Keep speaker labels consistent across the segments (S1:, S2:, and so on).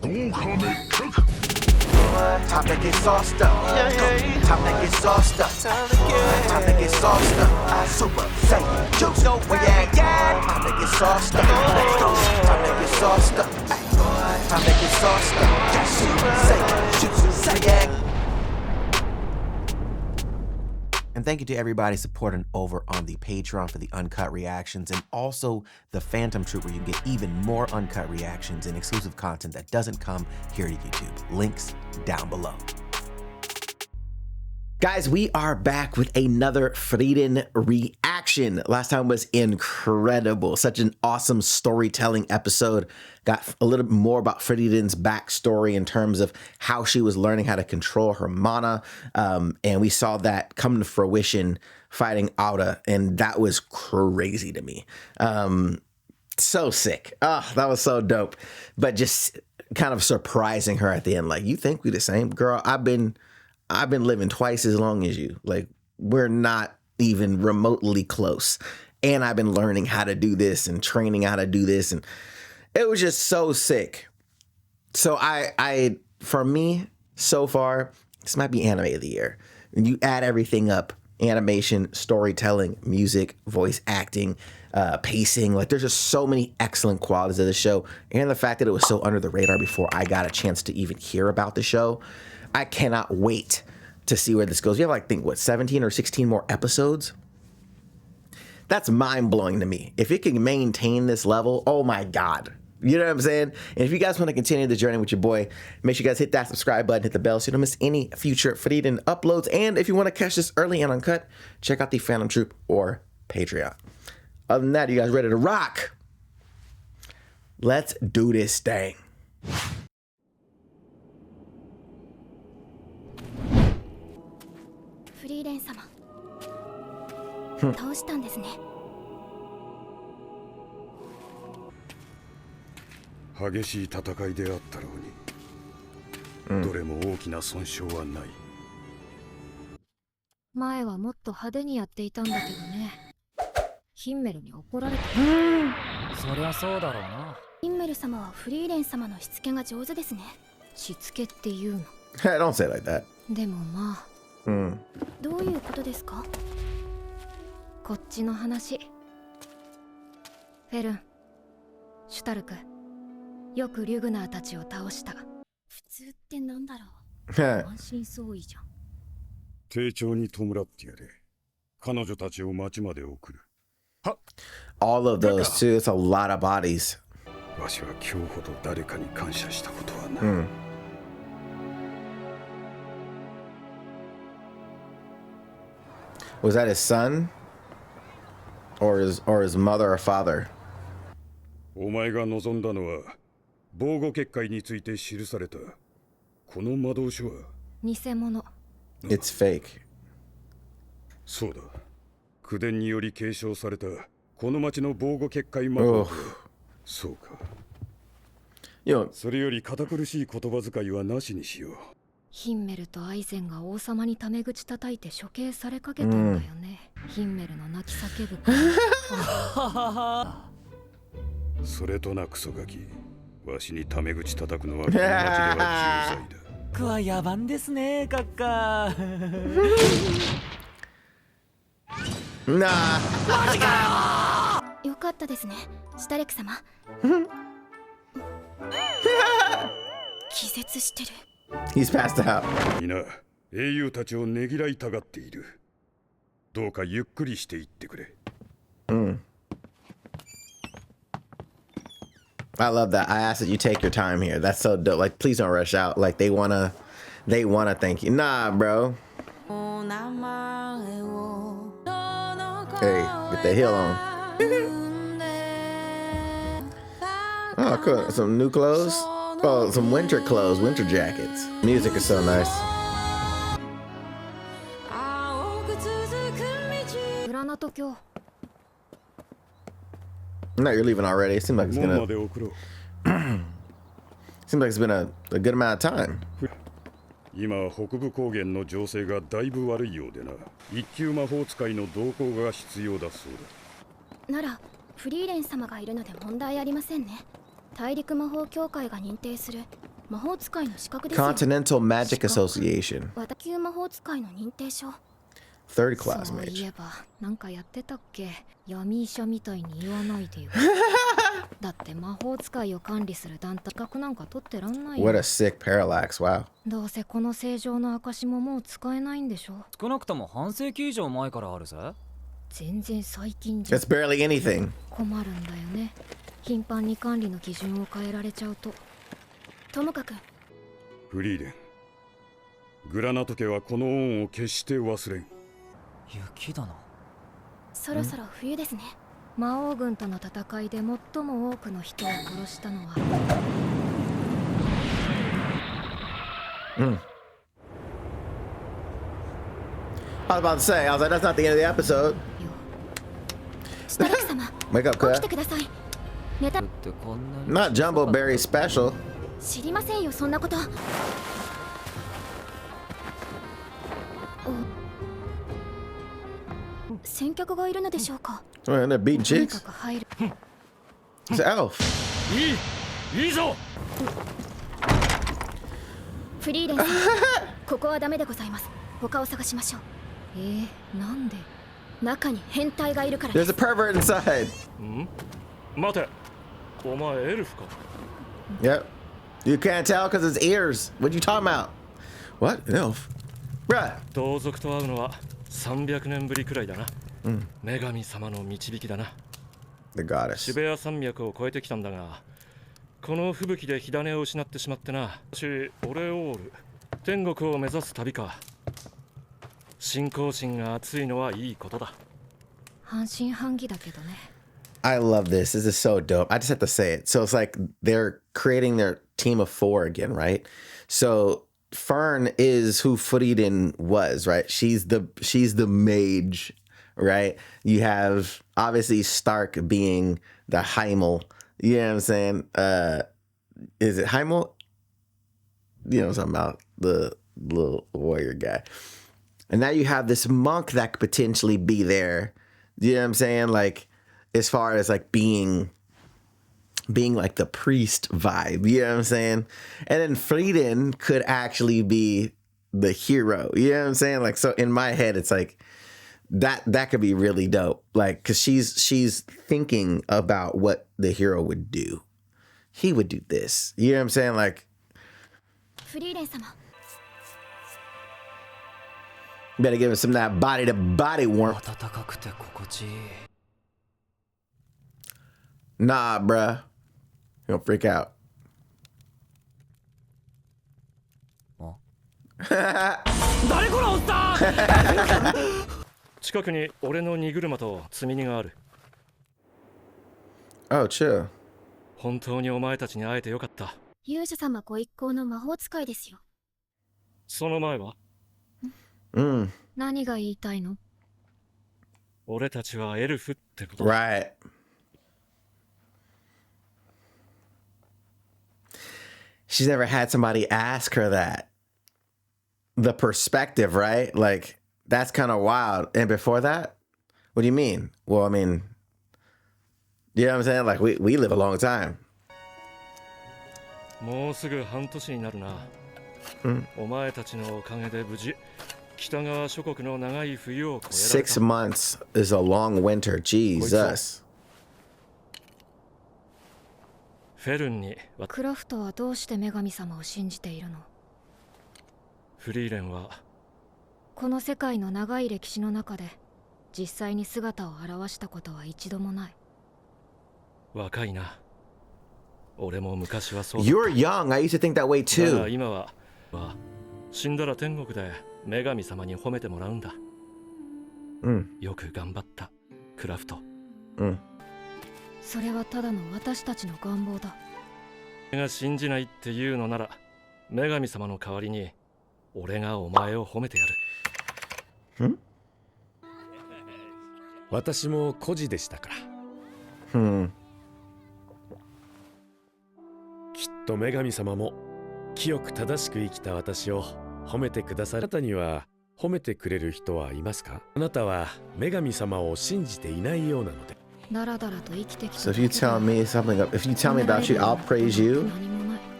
S1: Time to get sauced up. Time to get sauced up. Time to get sauced up. Super Saiyan Jutsu. Yeah. Time to get sauced up. Let's go. Time to get sauced up. Time to get sauced up. Super Saiyan Jutsu. Yeah. And thank you to everybody supporting over on the Patreon for the uncut reactions, and also the Phantom Troop, where you can get even more uncut reactions and exclusive content that doesn't come here to YouTube. Links down below. Guys, we are back with another Frieren reaction. Last time was incredible. Such an awesome storytelling episode. Got a little bit more about Frieren's backstory in terms of how she was learning how to control her mana. And we saw that come to fruition fighting A.O.T.Y, and that was crazy to me. So sick. Oh, that was so dope. But just kind of surprising her at the end. Like, you think we the same? Girl, I've been living twice as long as you. Like, we're not even remotely close. And I've been learning how to do this and training how to do this. And it was just so sick. So I for me, so far, this might be anime of the year. When you add everything up, animation, storytelling, music, voice acting, pacing, like there's just so many excellent qualities of the show. And the fact that it was so under the radar before I got a chance to even hear about the show. I cannot wait to see where this goes. We have like, think what, 17 or 16 more episodes? That's mind-blowing to me. If it can maintain this level, oh my God. You know what I'm saying? And if you guys want to continue the journey with your boy, make sure you guys hit that subscribe button, hit the bell so you don't miss any future Frieren uploads. And if you want to catch this early and uncut, check out the Phantom Troop or Patreon. Other than that, you guys ready to rock? Let's do this thing.
S2: Frieren様、倒したんですね。
S3: 激しい戦いであったろうに、どれも大きな損傷はない。
S2: 前はもっと派手にやっていたんだけどね。ヒンメルに怒られた。
S4: そりゃそうだろうな。
S2: ヒンメル様はフリーレン様のしつけが上手ですね。しつけっていうの。
S1: Don't say it like that.
S2: でもまあ。どういうことですか？こっちの話。フェルン、シュタルク、よくリュグナーたちを倒した。普通ってなんだろう。安心そういじゃん。
S3: 丁重に弔ってやれ。彼女たちを町まで送る。は
S1: All of those too. It's a lot of bodies.
S3: わしは今日ほど誰かに感謝したことはない。
S1: Was that his son? Or his mother or father?
S3: お前が望んだのは防護結界について記されたこの魔導書は
S2: 偽物。
S1: It's fake.
S3: そうだ。口伝により継承されたこの町の防護結界魔法。そうか。それより堅苦しい言葉遣いはなしにしよう。
S2: ヒンメルとアイゼンが王様にタメ口叩いて処刑されかけたんだよね。ヒンメルの泣き叫ぶ
S3: それとなクソガキ、わしにタメ口叩くのはこの町では重罪だ。
S4: 僕は野蛮ですね、カッカ。
S1: なあ。
S4: マジか
S2: よ。よかったですね、シュタレク様。気絶してる。
S1: He's passed out.
S3: 皆、英雄たちをねぎらいたがっている。どうかゆっくりしていってくれ。
S1: I love that. I asked that you take your time here. That's so dope. Like, please don't rush out. Like, they wanna thank you. Nah, bro. Hey, get the heel on. Oh, cool. Some new clothes. Oh, some winter clothes, winter jackets. Music is so nice. No, you're leaving already. It seems like it's gonna. Seems like it's been a good amount of time.
S3: 今北部高原の情勢がだいぶ悪いようでな。一級魔法使いの同行が必要だそう
S2: だ。ならフリーレン様がいるので問題ありませんね。大陸魔法協会が認定する魔法使いの資格ですよ。
S1: Continental Magic Association.
S2: 私魔法使いの認定証。
S1: Third class
S2: そうい
S1: mage.
S2: えばなんかやってたっけ。闇医者みたいに言わないでよ。だって魔法使いを管理する団体資格なんか取ってらんないよ。
S1: What a sick parallax. Wow.
S2: どうせこの正常の証ももう使えないんでしょ。
S4: 少なくとも半世紀以上前からあるぜ。
S2: 全然最近じゃ
S1: That's barely anything.
S2: 困るんだよね。頻繁に管理の基準を変えられちゃうと。ともかく
S3: フリーレン、グラナト家はこの恩を決して忘れん。
S4: 雪だな。
S2: そろそろ冬ですね。魔王軍との戦いで最も多くの人を殺したのは、
S1: I was about to say, I was like, that's not the end of the episode.
S2: シュタルク様
S1: Wake up,
S2: 起きて
S1: cut.
S2: ください。ネタ
S4: ってこんなに
S1: Not Jumbo Berry Special.
S2: 知りませんよ、そんなこと。先客がいるのでしょうか。
S1: Oh, they're beating
S2: とにか
S1: chicks.
S2: く入る。
S1: It's an elf.
S3: いいぞ。
S2: フリーレンさんここはダメでございます。他を探しましょう。なんで。中に変態がいるからで
S1: There's
S2: す。
S1: a pervert inside.
S3: 待て、お前エルフか。
S1: Yep. You can't tell because it's ears. What you talking about? What? An elf? Bruh.
S5: 同族と会うのは300年ぶりくらいだな。女神様の導きだな。
S1: The goddess.
S5: シベア山脈を越えてきたんだが、この吹雪で火種を失ってしまってな。オレオール、天国を目指す旅か。信仰心が熱いのはいいことだ。
S2: 半信半疑だけどね。
S1: I love this. This is so dope. I just have to say it. So it's like they're creating their team of 4 again, right? So Fern is who Frieren was, right? She's the mage, right? You have obviously Stark being the Heimel. You know what I'm saying? Is it Heimel? You know what I'm talking about? The little warrior guy. And now you have this monk that could potentially be there. You know what I'm saying? Like, as far as like being like the priest vibe, you know what I'm saying? And then Frieren could actually be the hero, you know what I'm saying? Like, so in my head, it's like that could be really dope. Like, cause she's thinking about what the hero would do. He would do this, you know what I'm saying? Like,
S2: フリーレン様
S1: better give him some of that body to body warmth.
S4: 暖かくて心地いい。
S1: Nah, bruh. You don't freak out.
S4: 誰このおっさん。
S5: 近くに俺の荷車と積み荷がある。
S1: Oh, chill.
S5: 本当にお前たちに会えてよかった。
S2: 勇者様ご一行の魔法使いですよ。
S5: その前は
S2: 何が言いたいの。
S5: 俺たちはエルフってこと。
S1: Right. She's never had somebody ask her that. The perspective, right? Like, that's kind of wild. And before that, what do you mean? Well, I mean, you know what I'm saying? Like, we live a long time.
S5: もうすぐ半年になるな。お前たちのおかげで無事北側諸国の長い冬を越えられた。
S1: 6 months is a long winter. Jesus.
S5: フェルンに
S2: クラフトはどうして女神様を信じているの。
S5: フリーレンは
S2: この世界の長い歴史の中で実際に姿を現したことは一度もない。
S5: 若いな。俺も昔はそうだった。
S1: You're young. I used to think that way
S5: だが
S1: too.
S5: 今は死んだら天国で女神様に褒めてもらうんだ。よく頑張ったクラフト。
S2: それはただの私たちの願望だ。
S5: 俺が信じないっていうのなら女神様の代わりに俺がお前を褒めてやる。
S6: 私も孤児でしたから。きっと女神様も清く正しく生きた私を褒めてくださる。あなたには褒めてくれる人はいますか？あなたは女神様を信じていないようなので。
S2: だらだらと生きてきた。
S1: So if you tell me something, if you tell me about you, I'll praise you.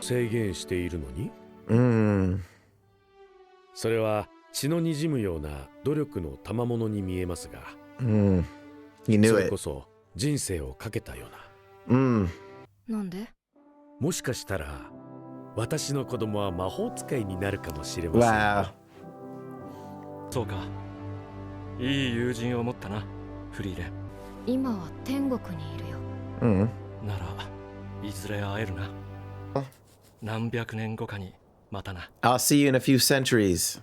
S6: 制限しているのに、それは血の滲むような努力の賜物に見えますが、
S1: You
S6: そ
S1: knew
S6: れ
S1: it.
S6: こそ人生をかけたような。
S2: なんで？
S6: もしかしたら私の子供は魔法使いになるかもしれません。
S1: Wow.
S5: そうか。いい友人を持ったな、フリーレン。
S2: 今は天国にいるよ。
S5: ならいずれ会えるな。何百年後かにまたな。
S1: I'll see you in a few centuries.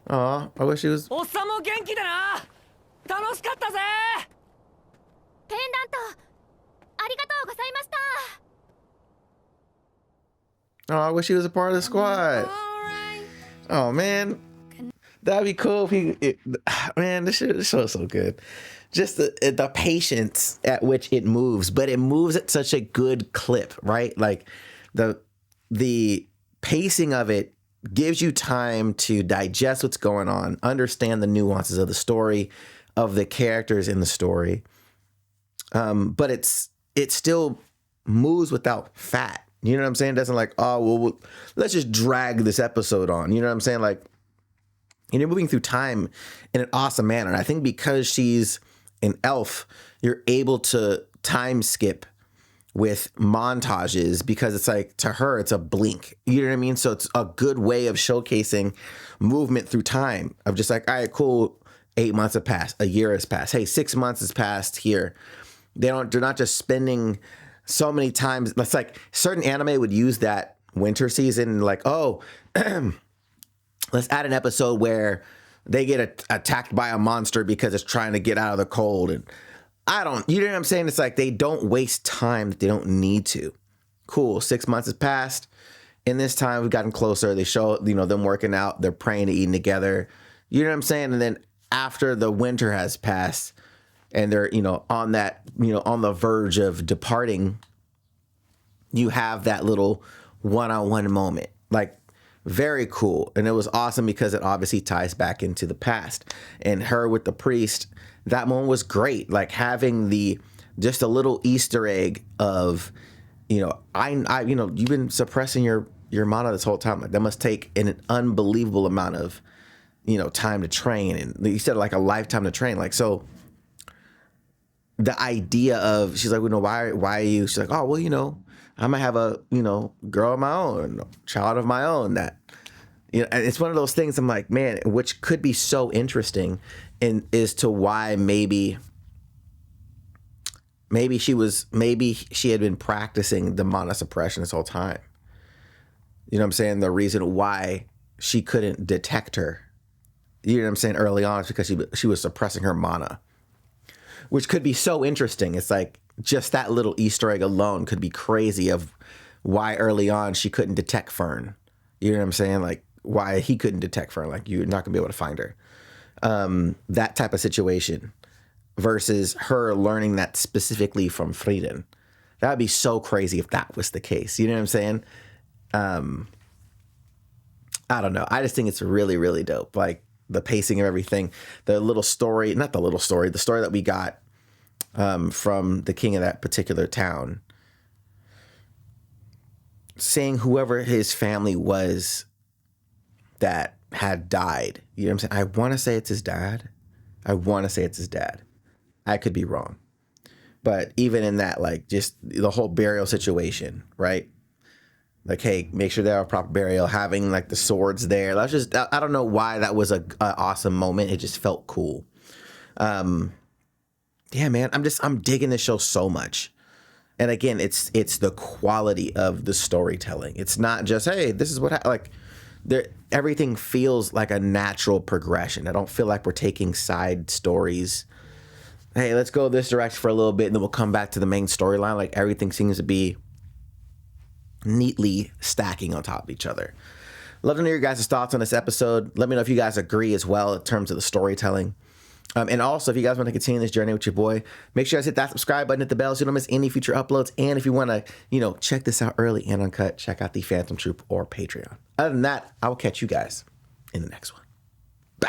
S1: Aw, I wish he was.
S4: おっさんも元気でな。楽しかったぜ。
S2: ペンダントありがとうございました。
S1: Oh, I wish he was a part of the squad. Oh man, that'd be cool if he. Man, this show is so good. Just the patience at which it moves, but it moves at such a good clip, right? Like the pacing of it gives you time to digest what's going on, understand the nuances of the story, of the characters in the story. But it still moves without fat. You know what I'm saying? It doesn't like, oh, well, let's just drag this episode on. You know what I'm saying? Like, and you're moving through time in an awesome manner. And I think because she's an elf, you're able to time skip with montages because it's like, to her, it's a blink. You know what I mean? So it's a good way of showcasing movement through time of just like, all right, cool. 8 months have passed. A year has passed. Hey, 6 months has passed here. They're not just spending so many times. That's like certain anime would use that winter season, like, oh, let's add an episode where they get attacked by a monster because it's trying to get out of the cold. And you know what I'm saying? It's like they don't waste time that they don't need to. Cool. 6 months has passed. In this time, we've gotten closer. They show, them working out. They're praying and eating together. You know what I'm saying? And then after the winter has passed and they're, on that, on the verge of departing, you have that little one-on-one moment. Like, very cool. And it was awesome because it obviously ties back into the past. And her with the priest, that moment was great. Like having just a little Easter egg of, you've been suppressing your mana this whole time. Like that must take an unbelievable amount of, time to train. And you said like a lifetime to train. Like, so the idea of, she's like, why are you? She's like, oh, well, I might have a, girl of my own, child of my own that, and it's one of those things I'm like, man, which could be so interesting is to why maybe she had been practicing the mana suppression this whole time. You know what I'm saying? The reason why she couldn't detect her, you know what I'm saying, early on is because she was suppressing her mana, which could be so interesting. It's like, just that little Easter egg alone could be crazy of why early on she couldn't detect Fern. You know what I'm saying? Like why he couldn't detect Fern. Like you're not gonna be able to find her. That type of situation versus her learning that specifically from Frieren. That would be so crazy if that was the case. You know what I'm saying? I don't know. I just think it's really, really dope. Like the pacing of everything, the story that we got from the king of that particular town, saying whoever his family was that had died. You know what I'm saying? I want to say it's his dad. I could be wrong. But even in that, like just the whole burial situation, right? Like, hey, make sure they have a proper burial, having like the swords there. That's just, I don't know why that was a awesome moment. It just felt cool. Yeah, man, I'm digging this show so much. And again, it's the quality of the storytelling. It's not just, hey, this is what everything feels like a natural progression. I don't feel like we're taking side stories. Hey, let's go this direction for a little bit and then we'll come back to the main storyline. Like everything seems to be neatly stacking on top of each other. Love to know your guys' thoughts on this episode. Let me know if you guys agree as well in terms of the storytelling. And also, if you guys want to continue this journey with your boy, make sure you guys hit that subscribe button, hit the bell so you don't miss any future uploads. And if you want to, check this out early and uncut, check out the Phantom Troop or Patreon. Other than that, I will catch you guys in the next one. Bye.